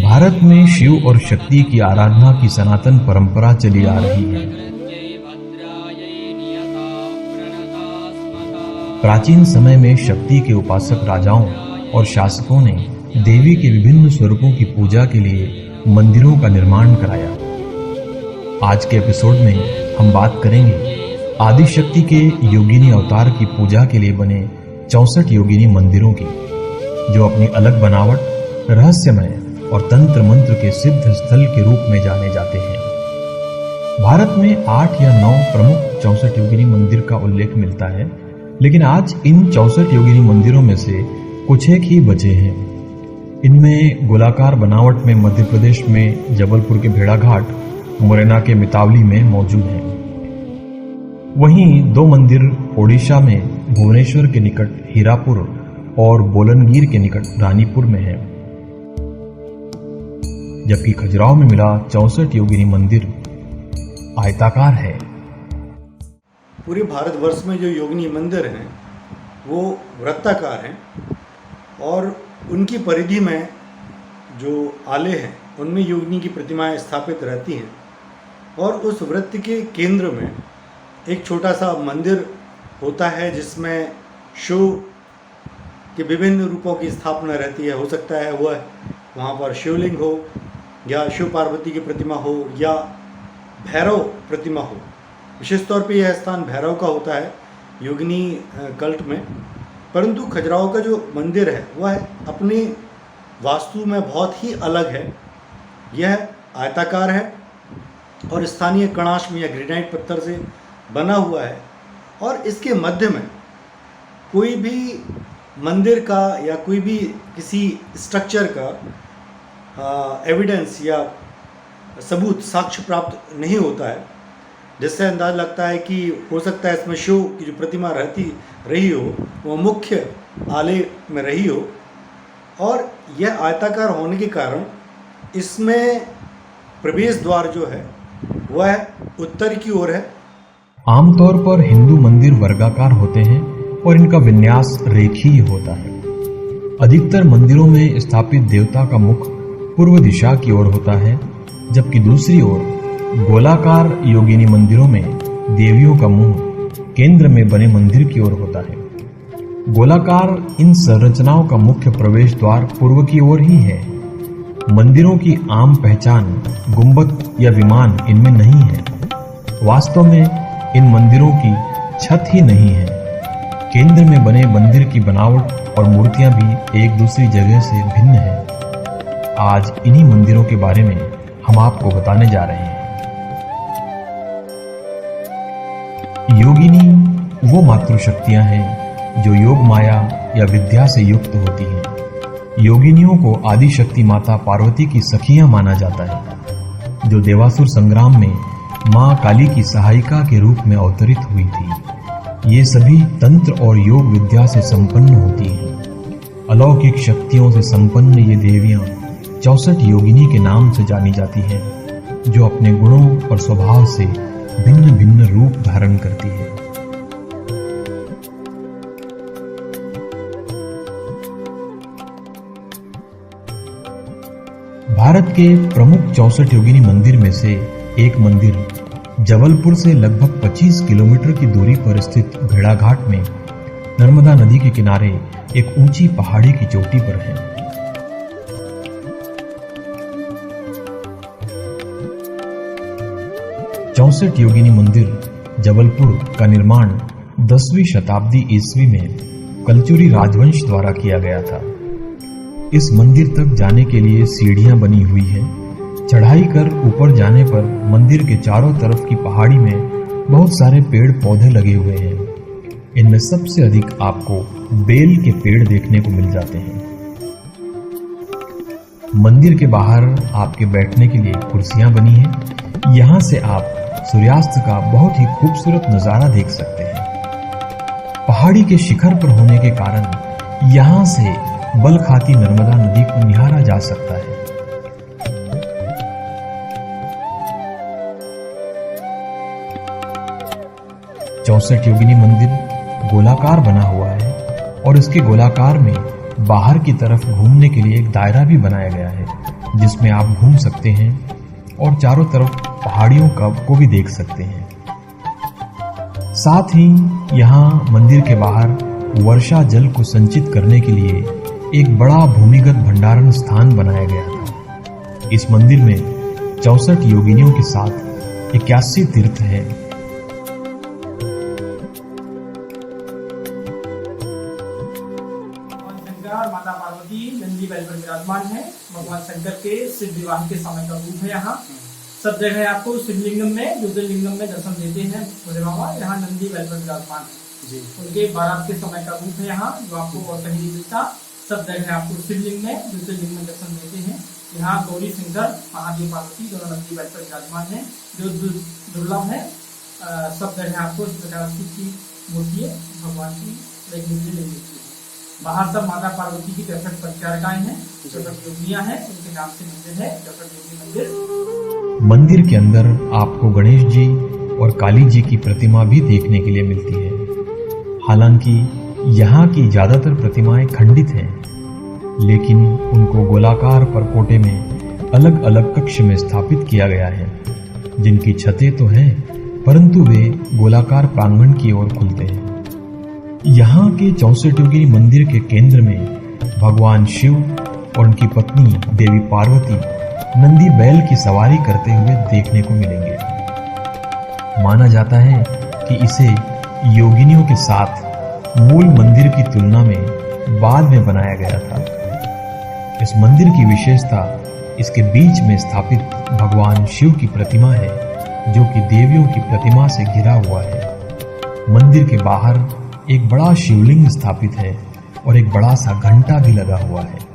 भारत में शिव और शक्ति की आराधना की सनातन परंपरा चली आ रही है। प्राचीन समय में शक्ति के उपासक राजाओं और शासकों ने देवी के विभिन्न स्वरूपों की पूजा के लिए मंदिरों का निर्माण कराया। आज के एपिसोड में हम बात करेंगे आदि शक्ति के योगिनी अवतार की पूजा के लिए बने 64 योगिनी मंदिरों की, जो अपनी अलग बनावट, रहस्यमय और तंत्र मंत्र के सिद्ध स्थल के रूप में जाने जाते हैं। भारत में 8 या 9 प्रमुख 64 योगिनी मंदिर का उल्लेख मिलता है, लेकिन आज इन 64 योगिनी मंदिरों में से कुछ एक ही बचे हैं। इनमें गोलाकार बनावट में मध्य प्रदेश में जबलपुर के भेड़ाघाट, मुरैना के मितावली में मौजूद हैं। वहीं 2 मंदिर ओडिशा में भुवनेश्वर के निकट हीरापुर और बोलनगीर के निकट रानीपुर में है, जबकि खजुराहो में मिला 64 योगिनी मंदिर आयताकार है। पूरे भारतवर्ष में जो योगिनी मंदिर हैं वो वृत्ताकार हैं और उनकी परिधि में जो आले हैं उनमें योगिनी की प्रतिमाएं स्थापित रहती हैं और उस वृत्त के केंद्र में एक छोटा सा मंदिर होता है जिसमें शिव के विभिन्न रूपों की स्थापना रहती है। हो सकता है वह वहाँ पर शिवलिंग हो या शिव पार्वती की प्रतिमा हो या भैरव प्रतिमा हो। विशेष तौर पे यह स्थान भैरव का होता है योगिनी कल्ट में, परंतु खजुराहो का जो मंदिर है वह अपनी वास्तु में बहुत ही अलग है। यह आयताकार है और स्थानीय कणाश में या ग्रेनाइट पत्थर से बना हुआ है और इसके मध्य में कोई भी मंदिर का या कोई भी किसी स्ट्रक्चर का एविडेंस या सबूत, साक्ष्य प्राप्त नहीं होता है, जिससे अंदाज लगता है कि हो सकता है इसमें शिव की जो प्रतिमा रही हो वो मुख्य आले में रही हो। और यह आयताकार होने के कारण इसमें प्रवेश द्वार जो है वह उत्तर की ओर है। आमतौर पर हिंदू मंदिर वर्गाकार होते हैं और इनका विन्यास रेखीय होता है। अधिकतर मंदिरों में स्थापित देवता का मुख पूर्व दिशा की ओर होता है, जबकि दूसरी ओर गोलाकार योगिनी मंदिरों में देवियों का मुंह केंद्र में बने मंदिर की ओर होता है। गोलाकार इन संरचनाओं का मुख्य प्रवेश द्वार पूर्व की ओर ही है। मंदिरों की आम पहचान गुंबद या विमान इनमें नहीं है। वास्तव में इन मंदिरों की छत ही नहीं है। केंद्र में बने मंदिर की बनावट और मूर्तियां भी एक दूसरी जगह से भिन्न है। आज इन्हीं मंदिरों के बारे में हम आपको बताने जा रहे हैं। योगिनी वो मातृशक्तियां हैं जो योग माया या विद्या से युक्त होती हैं। योगिनियों को आदि शक्ति माता पार्वती की सखियां माना जाता है, जो देवासुर संग्राम में मां काली की सहायिका के रूप में अवतरित हुई थी। ये सभी तंत्र और योग विद्या से संपन्न होती हैं। अलौकिक शक्तियों से संपन्न ये देवियां 64 योगिनी के नाम से जानी जाती हैं, जो अपने गुणों और स्वभाव से भिन्न भिन्न रूप धारण करती है। भारत के प्रमुख 64 योगिनी मंदिर में से एक मंदिर जबलपुर से लगभग 25 किलोमीटर की दूरी पर स्थित भेड़ाघाट में नर्मदा नदी के किनारे एक ऊंची पहाड़ी की चोटी पर है। चौसठ योगिनी मंदिर जबलपुर का निर्माण 10वीं शताब्दी ईस्वी में कलचुरी राजवंश द्वारा किया गया था। इस मंदिर तक जाने के लिए सीढ़ियां बनी हुई हैं। चढ़ाई कर ऊपर जाने पर मंदिर के चारों तरफ की पहाड़ी में बहुत सारे पेड़ पौधे लगे हुए हैं। इनमें सबसे अधिक आपको बेल के पेड़ देखने को मिल जाते हैं। मंदिर के बाहर आपके बैठने के लिए कुर्सियां बनी हैं। यहां से आप सूर्यास्त का बहुत ही खूबसूरत नजारा देख सकते हैं। पहाड़ी के शिखर पर होने के कारण यहां से बल खाती नर्मदा नदी को निहारा जा सकता है। चौसठ योगिनी मंदिर गोलाकार बना हुआ है और इसके गोलाकार में बाहर की तरफ घूमने के लिए एक दायरा भी बनाया गया है, जिसमें आप घूम सकते हैं और चारों तरफ पहाड़ियों को भी देख सकते हैं। साथ ही यहाँ मंदिर के बाहर वर्षा जल को संचित करने के लिए एक बड़ा भूमिगत भंडारण स्थान बनाया गया था। इस मंदिर में 64 योगिनियों के साथ 81 तीर्थ हैं। और माता पार्वती नंदी बैल पर विराजमान है। भगवान शंकर के शिव विवाह के समय का रूप है। यहाँ सब जगह आपको शिवलिंगम में ज्योतिर्लिंगम में दर्शन देते हैं भोले बाबा। यहाँ नंदी बैल पर विराजमान है। उनके बारात के समय का रूप है यहाँ, जो आपको और कहीं नहीं मिलता। सब जगह आपको शिवलिंग में ज्योतिर्लिंग में दर्शन देते हैं। यहाँ गौरी शंकर महादेव पार्वती दोनों नंदी बैल पर विराजमान है, जो दुर्लभ है। सब जगह आपको इस प्रकार की मूर्ति भगवान की देखने के लिए मिलती है। बाहर सब माता पार्वती की 63 परिचारिकाएं हैं, 64 योगिनियां हैं। उनके नाम से मंदिर है 64 योगी मंदिर। मंदिर के अंदर आपको गणेश जी और काली जी की प्रतिमा भी देखने के लिए मिलती है। हालांकि यहाँ की ज्यादातर प्रतिमाएं खंडित हैं, लेकिन उनको गोलाकार परकोटे में अलग अलग कक्ष में स्थापित किया गया है, जिनकी छतें तो हैं, परंतु वे गोलाकार प्रांगण की ओर खुलते हैं। यहाँ के 64 योगिनी मंदिर के केंद्र में भगवान शिव और उनकी पत्नी देवी पार्वती नंदी बैल की सवारी करते हुए देखने को मिलेंगे। माना जाता है कि इसे योगिनियों के साथ मूल मंदिर की तुलना में बाद में बनाया गया था। इस मंदिर की विशेषता इसके बीच में स्थापित भगवान शिव की प्रतिमा है, जो कि देवियों की प्रतिमा से घिरा हुआ है। मंदिर के बाहर एक बड़ा शिवलिंग स्थापित है और एक बड़ा सा घंटा भी लगा हुआ है।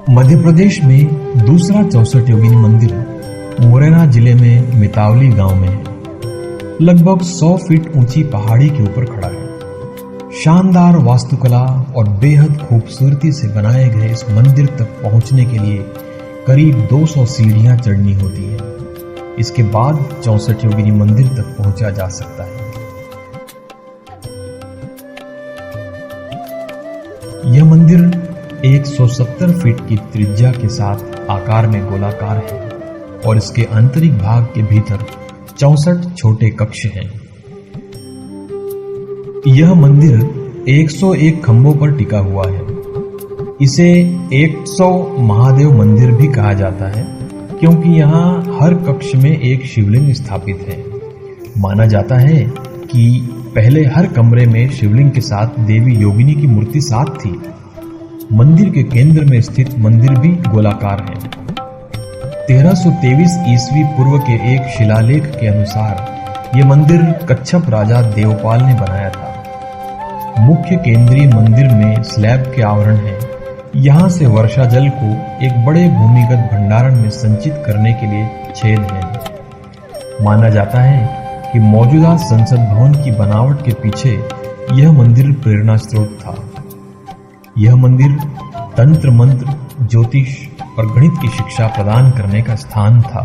मध्य प्रदेश में दूसरा 64 योगिनी मंदिर मुरैना जिले में मितावली गांव में है। लगभग 100 फीट ऊंची पहाड़ी के ऊपर खड़ा है। शानदार वास्तुकला और बेहद खूबसूरती से बनाए गए इस मंदिर तक पहुंचने के लिए करीब 200 सीढ़ियां चढ़नी होती है। इसके बाद 64 योगिनी मंदिर तक पहुंचा जा सकता है। यह मंदिर 170 फीट की त्रिज्या के साथ आकार में गोलाकार है और इसके आंतरिक भाग के भीतर 64 छोटे कक्ष हैं। यह मंदिर 101 खंभों पर टिका हुआ है। इसे 100 महादेव मंदिर भी कहा जाता है, क्योंकि यहाँ हर कक्ष में एक शिवलिंग स्थापित है। माना जाता है कि पहले हर कमरे में शिवलिंग के साथ देवी योगिनी की मूर्ति साथ थी। मंदिर के केंद्र में स्थित मंदिर भी गोलाकार है। 1323 ईस्वी पूर्व के एक शिलालेख के अनुसार यह मंदिर कच्छप राजा देवपाल ने बनाया था। मुख्य केंद्रीय मंदिर में स्लैब के आवरण है। यहाँ से वर्षा जल को एक बड़े भूमिगत भंडारण में संचित करने के लिए छेद है। माना जाता है कि मौजूदा संसद भवन की बनावट के पीछे यह मंदिर प्रेरणा स्रोत था। यह मंदिर तंत्र मंत्र, ज्योतिष और गणित की शिक्षा प्रदान करने का स्थान था।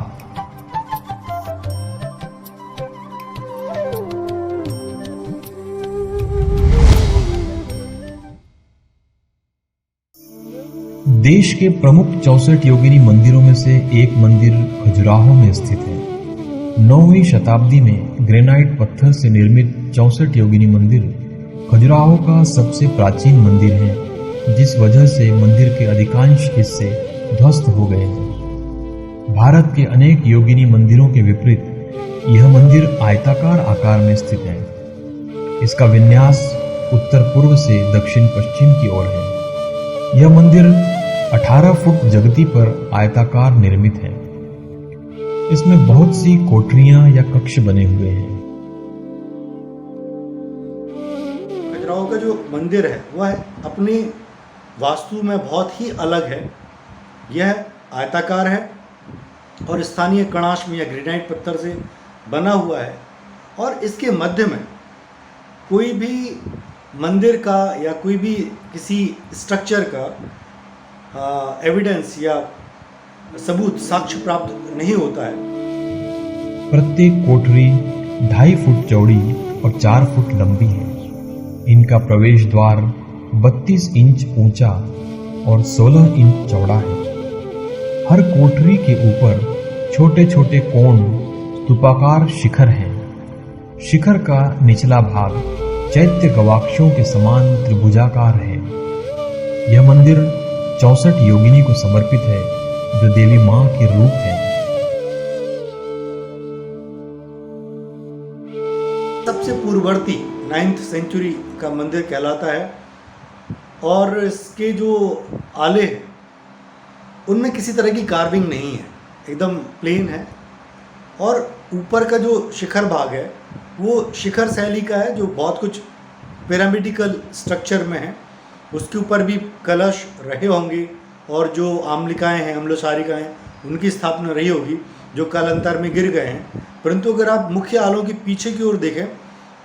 देश के प्रमुख 64 योगिनी मंदिरों में से एक मंदिर खजुराहो में स्थित है। 9वीं शताब्दी में ग्रेनाइट पत्थर से निर्मित 64 योगिनी मंदिर खजुराहो का सबसे प्राचीन मंदिर है, जिस वजह से मंदिर के अधिकांश हिस्से ध्वस्त हो गए हैं। भारत के अनेक योगिनी मंदिरों के विपरीत यह मंदिर आयताकार आकार में स्थित है। इसका विन्यास उत्तर पूर्व से दक्षिण पश्चिम की ओर है। यह मंदिर 18 फुट जगती पर आयताकार निर्मित है। इसमें बहुत सी कोठरियां या कक्ष बने हुए हैं। खजुराहो का जो मंदिर है वह अपनी वास्तु में बहुत ही अलग है। यह आयताकार है और स्थानीय कणाश्म या ग्रेनाइट पत्थर से बना हुआ है, और इसके मध्य में कोई भी मंदिर का या कोई भी किसी स्ट्रक्चर का एविडेंस या सबूत साक्ष्य प्राप्त नहीं होता है। प्रत्येक कोठरी 2.5 फुट चौड़ी और 4 फुट लंबी है। इनका प्रवेश द्वार 32 इंच ऊंचा और 16 इंच चौड़ा है। हर कोठरी के ऊपर छोटे छोटे कोण स्तूपाकार शिखर हैं। शिखर का निचला भाग चैत्य गवाक्षों के समान त्रिभुजाकार है। यह मंदिर 64 योगिनी को समर्पित है, जो देवी मां के रूप है। सबसे पूर्ववर्ती 9th सेंचुरी का मंदिर कहलाता है, और इसके जो आले हैं उनमें किसी तरह की कार्विंग नहीं है, एकदम प्लेन है। और ऊपर का जो शिखर भाग है वो शिखर शैली का है, जो बहुत कुछ पिरामिडिकल स्ट्रक्चर में है। उसके ऊपर भी कलश रहे होंगे, और जो आमलिकाएँ हैं, अम्लसारिकाएँ, उनकी स्थापना रही होगी, जो कालांतर में गिर गए हैं। परंतु अगर आप मुख्य आलों के पीछे की ओर देखें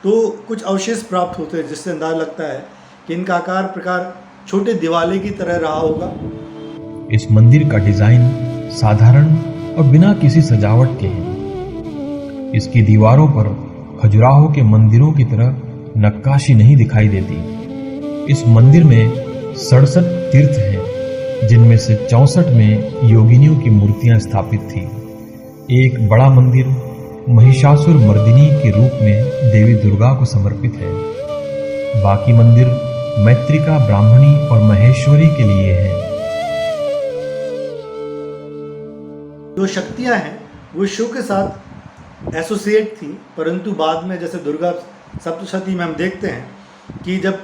तो कुछ अवशेष प्राप्त होते हैं, जिससे अंदाजा लगता है कि इनका आकार प्रकार छोटे दिवाले की तरह रहा होगा। इस मंदिर का डिजाइन साधारण और बिना किसी सजावट के है। इसकी दीवारों पर खजुराहो के मंदिरों की तरह नक्काशी नहीं दिखाई देती। इस मंदिर में 67 तीर्थ हैं, जिनमें से 64 में योगिनियों की मूर्तियां स्थापित थी। एक बड़ा मंदिर महिषासुर मर्दिनी के रूप में देवी दुर्गा को समर्पित है। बाकी मंदिर मैत्रिका ब्राह्मणी और महेश्वरी के लिए है। जो शक्तियां हैं वो शिव के साथ एसोसिएट थी, परंतु बाद में जैसे दुर्गा सप्तशती में हम देखते हैं कि जब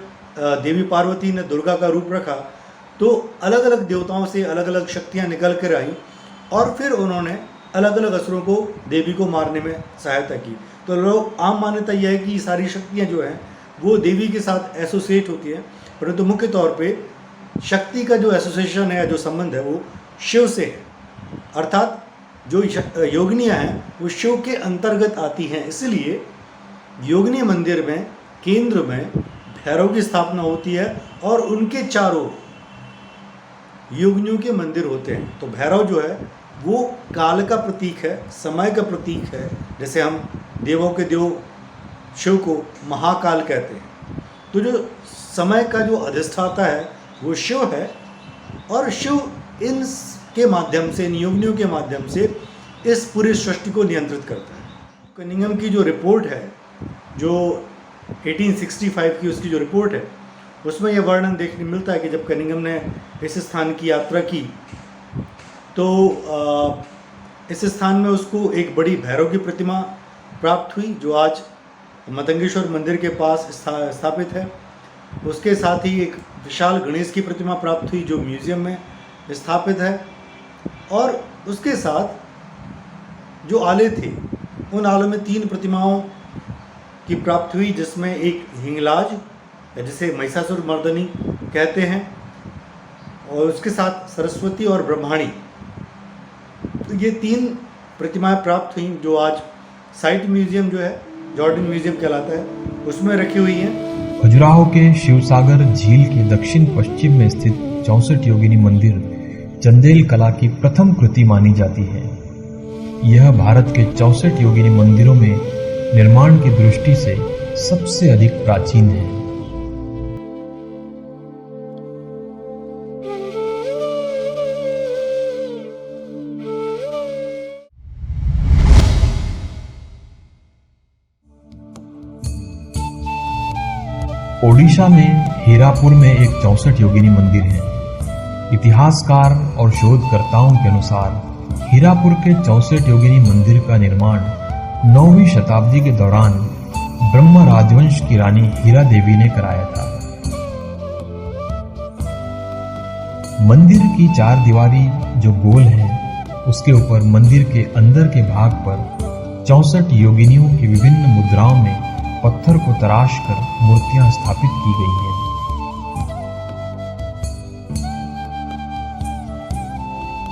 देवी पार्वती ने दुर्गा का रूप रखा तो अलग अलग देवताओं से अलग अलग शक्तियां निकल कर आई, और फिर उन्होंने अलग अलग असुरों को देवी को मारने में सहायता की। तो लोग आम मान्यता यह है कि सारी शक्तियां जो हैं वो देवी के साथ एसोसिएट होती हैं, परंतु मुख्य तौर पे शक्ति का जो एसोसिएशन है, जो संबंध है, वो शिव से है। अर्थात जो योगिनियाँ हैं वो शिव के अंतर्गत आती हैं। इसलिए योगिनी मंदिर में केंद्र में भैरव की स्थापना होती है, और उनके चारों योगिनियों के मंदिर होते हैं। तो भैरव जो है वो काल का प्रतीक है, समय का प्रतीक है। जैसे हम देवों के देव शिव को महाकाल कहते हैं, तो जो समय का जो अधिष्ठाता है वो शिव है, और शिव इन के माध्यम से, इन योगिनियों के माध्यम से इस पूरी सृष्टि को नियंत्रित करता है। कनिंघम की जो रिपोर्ट है, जो 1865 की उसकी जो रिपोर्ट है, उसमें यह वर्णन देखने मिलता है कि जब कनिंघम ने इस स्थान की यात्रा की तो इस स्थान में उसको एक बड़ी भैरव की प्रतिमा प्राप्त हुई, जो आज मतंगेश्वर मंदिर के पास स्थापित है। उसके साथ ही एक विशाल गणेश की प्रतिमा प्राप्त हुई, जो म्यूजियम में स्थापित है। और उसके साथ जो आले थे, उन आलों में 3 प्रतिमाओं की प्राप्ति हुई, जिसमें एक हिंगलाज, जिसे महिषासुर मर्दिनी कहते हैं, और उसके साथ सरस्वती और ब्रह्माणी। तो ये 3 प्रतिमाएं प्राप्त हुई, जो आज साइट म्यूजियम जो है, जॉर्डन म्यूजियम कहलाता है, उसमें रखी हुई हैं। खजुराहो के शिवसागर झील के दक्षिण पश्चिम में स्थित 64 योगिनी मंदिर चंदेल कला की प्रथम कृति मानी जाती है। यह भारत के 64 योगिनी मंदिरों में निर्माण की दृष्टि से सबसे अधिक प्राचीन है। ओडिशा में हीरापुर में एक 64 योगिनी मंदिर है। इतिहासकार और शोधकर्ताओं के अनुसार हीरापुर के 64 योगिनी मंदिर का निर्माण 9वीं शताब्दी के दौरान ब्रह्म राजवंश की रानी हीरा देवी ने कराया था। मंदिर की 4 दीवारी जो गोल है, उसके ऊपर मंदिर के अंदर के भाग पर 64 योगिनियों की विभिन्न मुद्राओं में पत्थर को तराश कर मूर्तियां स्थापित की गई हैं।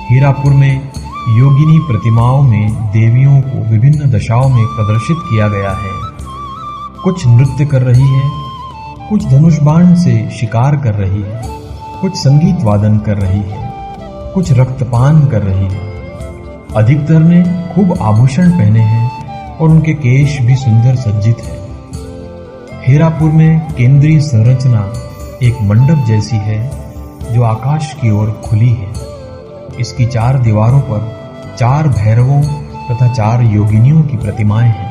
हीरापुर में योगिनी प्रतिमाओं में देवियों को विभिन्न दशाओं में प्रदर्शित किया गया है। कुछ नृत्य कर रही है, कुछ धनुष बाण से शिकार कर रही है, कुछ संगीत वादन कर रही है, कुछ रक्तपान कर रही है। अधिकतर ने खूब आभूषण पहने हैं और उनके केश भी सुंदर सज्जित है। हीरापुर में केंद्रीय संरचना एक मंडप जैसी है जो आकाश की ओर खुली है। इसकी 4 दीवारों पर 4 भैरवों तथा 4 योगिनियों की प्रतिमाएं हैं।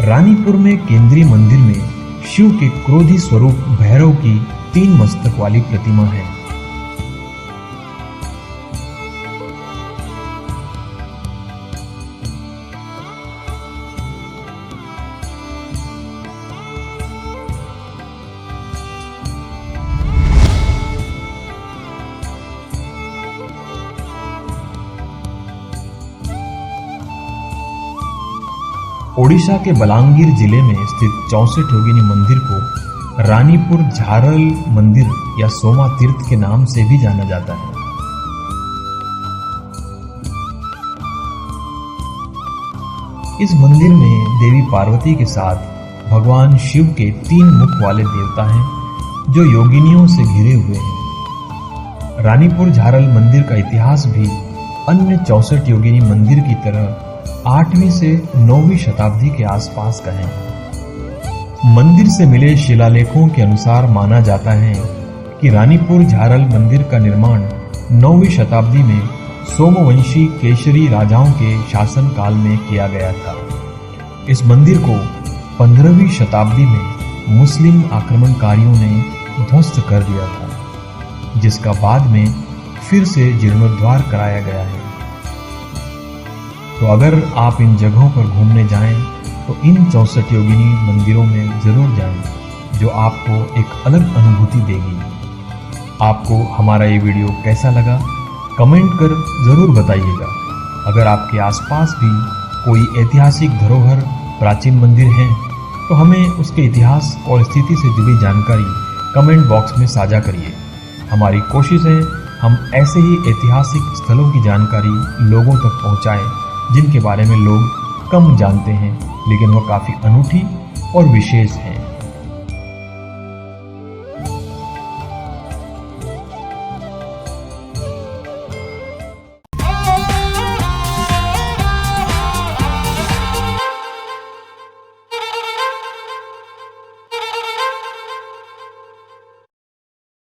रानीपुर में केंद्रीय मंदिर में शिव के क्रोधी स्वरूप भैरव की 3 मस्तक वाली प्रतिमा है। ओडिशा के बलांगीर जिले में स्थित 64 योगिनी मंदिर को रानीपुर झारल मंदिर या सोमा तीर्थ के नाम से भी जाना जाता है। इस मंदिर में देवी पार्वती के साथ भगवान शिव के 3 मुख वाले देवता हैं जो योगिनियों से घिरे हुए हैं। रानीपुर झारल मंदिर का इतिहास भी अन्य 64 योगिनी मंदिर की तरह 8वीं से 9वीं शताब्दी के आसपास का है। मंदिर से मिले शिलालेखों के अनुसार माना जाता है कि रानीपुर झारल मंदिर का निर्माण 9वीं शताब्दी में सोमवंशी केशरी राजाओं के शासनकाल में किया गया था। इस मंदिर को 15वीं शताब्दी में मुस्लिम आक्रमणकारियों ने ध्वस्त कर दिया था, जिसका बाद में फिर से जीर्णोद्धार कराया गया है। तो अगर आप इन जगहों पर घूमने जाएं तो इन 64 योगिनी मंदिरों में जरूर जाएं, जो आपको एक अलग अनुभूति देगी। आपको हमारा ये वीडियो कैसा लगा कमेंट कर जरूर बताइएगा। अगर आपके आसपास भी कोई ऐतिहासिक धरोहर प्राचीन मंदिर हैं तो हमें उसके इतिहास और स्थिति से जुड़ी जानकारी कमेंट बॉक्स में साझा करिए। हमारी कोशिश है हम ऐसे ही ऐतिहासिक स्थलों की जानकारी लोगों तक पहुंचाएं जिनके बारे में लोग कम जानते हैं, लेकिन वह काफ़ी अनूठी और विशेष हैं।